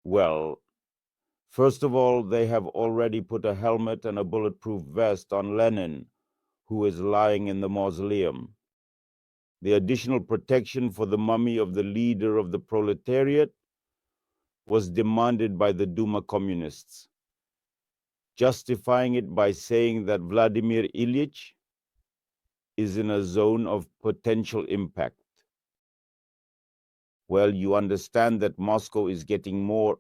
Well, first of all, they have already put a helmet and a bulletproof vest on Lenin, who is lying in the mausoleum. The additional protection for the mummy of the leader of the proletariat was demanded by the Duma communists, justifying it by saying that Vladimir Ilyich is in a zone of potential impact. Well, you understand that Moscow is getting more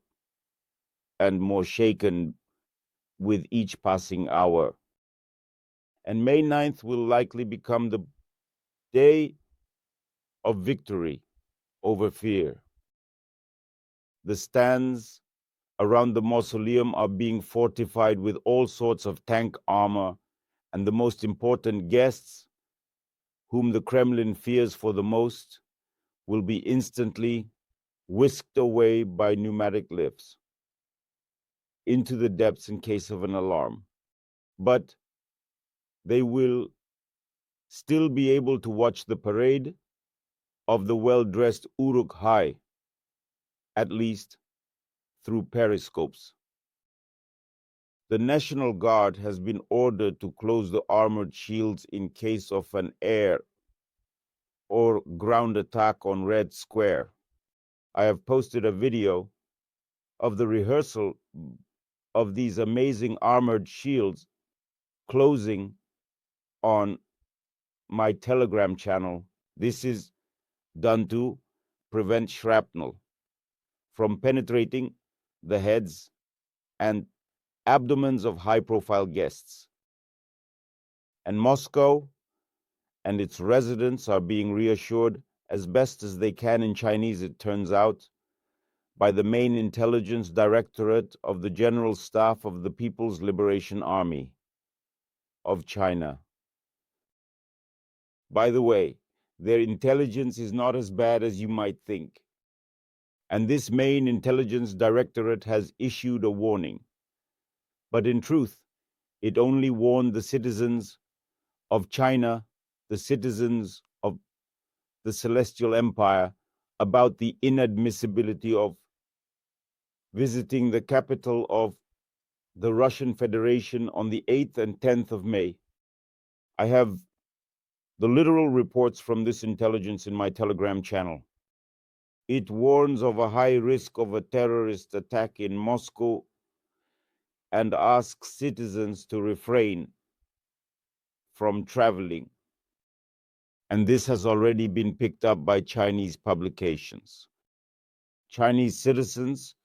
and more shaken with each passing hour. And May 9th will likely become the day of victory over fear. The stands around the mausoleum are being fortified with all sorts of tank armor, and the most important guests, whom the Kremlin fears for the most, will be instantly whisked away by pneumatic lifts into the depths in case of an alarm. But they will still be able to watch the parade of the well-dressed Uruk-hai, at least through periscopes. The National Guard has been ordered to close the armored shields in case of an air or ground attack on Red Square. I have posted a video of the rehearsal of these amazing armored shields closing on my Telegram channel. This is done to prevent shrapnel from penetrating the heads and abdomens of high-profile guests. And Moscow and its residents are being reassured as best as they can in Chinese, it turns out, by the main intelligence directorate of the General Staff of the People's Liberation Army of China. By the way, their intelligence is not as bad as you might think. And this main intelligence directorate has issued a warning. But in truth, it only warned the citizens of China, the citizens of the Celestial Empire, about the inadmissibility of visiting the capital of the Russian Federation on the 8th and 10th of May. I have the literal reports from this intelligence in my Telegram channel. It warns of a high risk of a terrorist attack in Moscow and asks citizens to refrain from traveling. And this has already been picked up by Chinese publications. Chinese citizens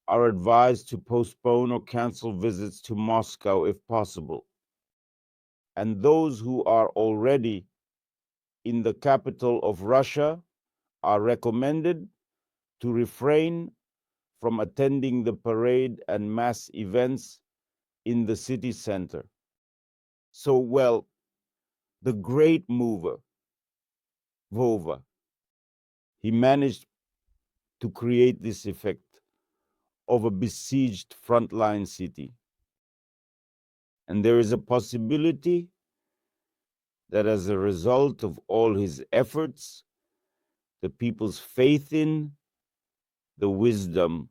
are advised to postpone or cancel visits to Moscow if possible. And those who are already in the capital of Russia are recommended to refrain from attending the parade and mass events in the city center. So, well, the great mover, Vova, he managed to create this effect of a besieged frontline city. And there is a possibility that as a result of all his efforts, the people's faith in the wisdom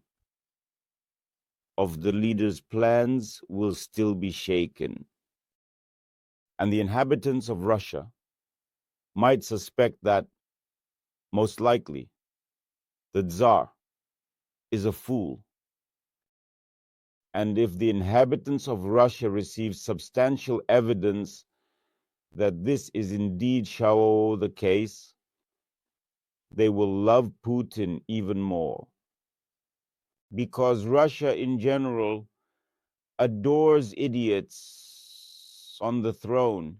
of the leader's plans will still be shaken. And the inhabitants of Russia might suspect that, most likely, the Tsar is a fool. And if the inhabitants of Russia receive substantial evidence that this is indeed Shao the case, they will love Putin even more. Because Russia in general adores idiots on the throne.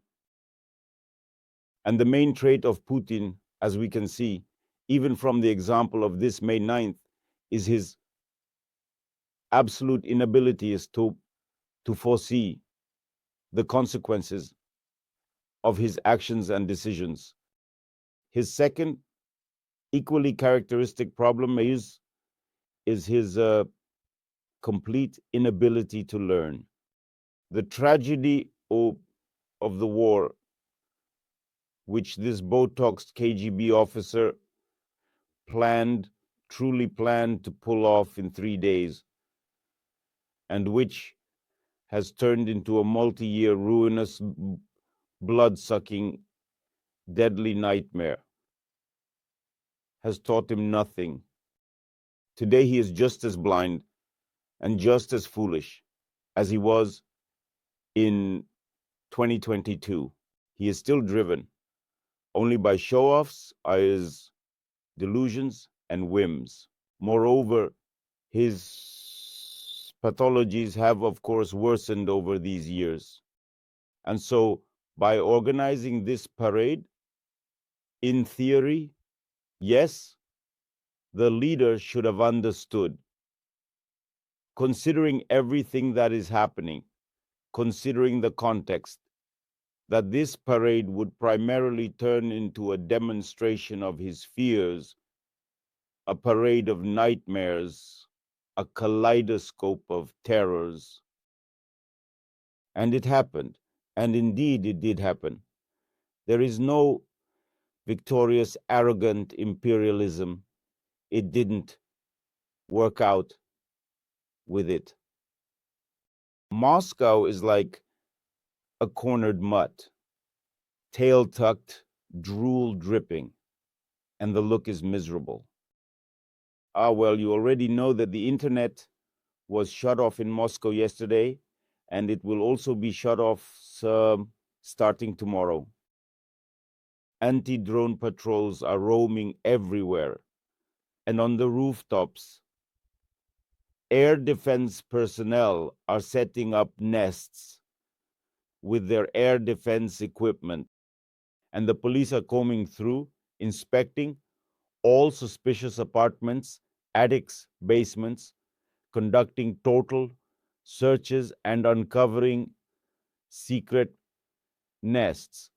And the main trait of Putin, as we can see, even from the example of this May 9th, is his absolute inability to foresee the consequences of his actions and decisions. His second, equally characteristic problem is his complete inability to learn. The tragedy of the war, which this Botoxed KGB officer planned, truly planned to pull off in 3 days, and which has turned into a multi-year ruinous, blood-sucking, deadly nightmare, has taught him nothing. Today he is just as blind and just as foolish as he was in 2022. He is still driven only by show-offs, his delusions and whims. Moreover, his pathologies have, of course, worsened over these years. And so, by organizing this parade, in theory, yes, the leader should have understood, considering everything that is happening, considering the context, that this parade would primarily turn into a demonstration of his fears, a parade of nightmares, a kaleidoscope of terrors. And it happened. And indeed, it did happen. There is no victorious, arrogant imperialism. It didn't work out with it. Moscow is like a cornered mutt, tail tucked, drool dripping, and the look is miserable. Well, you already know that the internet was shut off in Moscow yesterday, and it will also be shut off starting tomorrow. Anti-drone patrols are roaming everywhere, and on the rooftops, air defense personnel are setting up nests with their air defense equipment, and the police are combing through, inspecting all suspicious apartments, attics, basements, conducting total searches and uncovering secret nests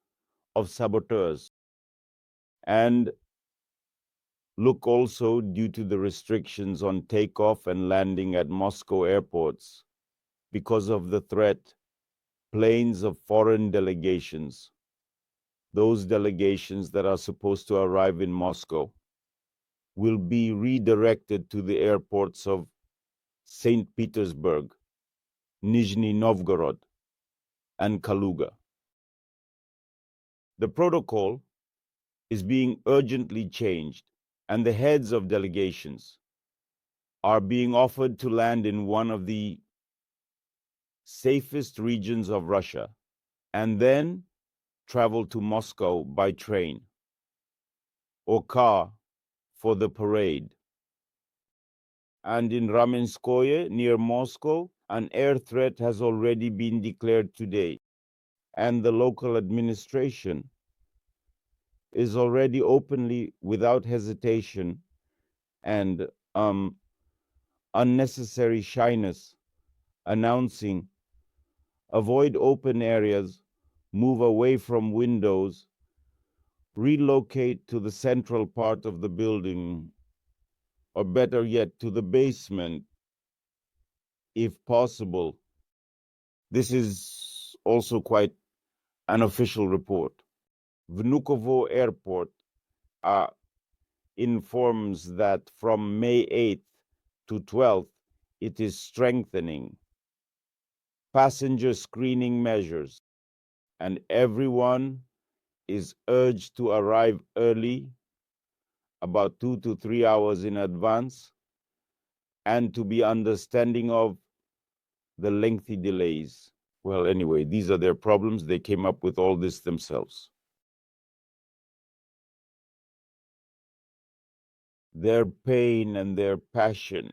of saboteurs. And look also, due to the restrictions on takeoff and landing at Moscow airports, because of the threat, planes of foreign delegations, those delegations that are supposed to arrive in Moscow, will be redirected to the airports of St. Petersburg, Nizhny Novgorod, and Kaluga. The protocol is being urgently changed, and the heads of delegations are being offered to land in one of the safest regions of Russia and then travel to Moscow by train or car for the parade. And in Ramenskoye, near Moscow, an air threat has already been declared today, and the local administration is already openly, without hesitation and unnecessary shyness, announcing, avoid open areas, move away from windows, relocate to the central part of the building, or better yet, to the basement, if possible. This is also quite an official report. Vnukovo Airport informs that from May 8th to 12th, it is strengthening passenger screening measures, and everyone is urged to arrive early, about 2 to 3 hours in advance, and to be understanding of the lengthy delays. Well, anyway, these are their problems. They came up with all this themselves. Their pain and their passion